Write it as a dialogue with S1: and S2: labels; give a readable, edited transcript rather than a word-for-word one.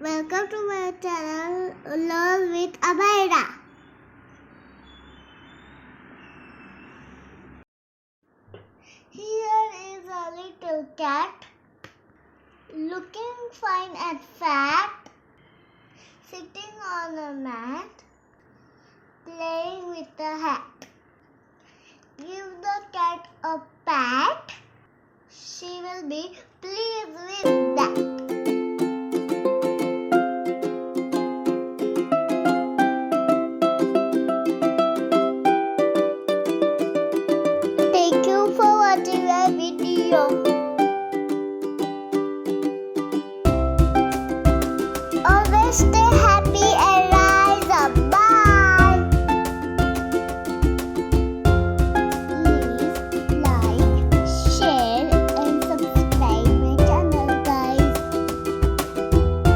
S1: Welcome to my channel Learn with Abaira. Here is a little cat looking fine and fat, sitting on a mat, playing with a hat. Give the cat a pat, she will be pleased with that. Thank you for watching my video. Always stay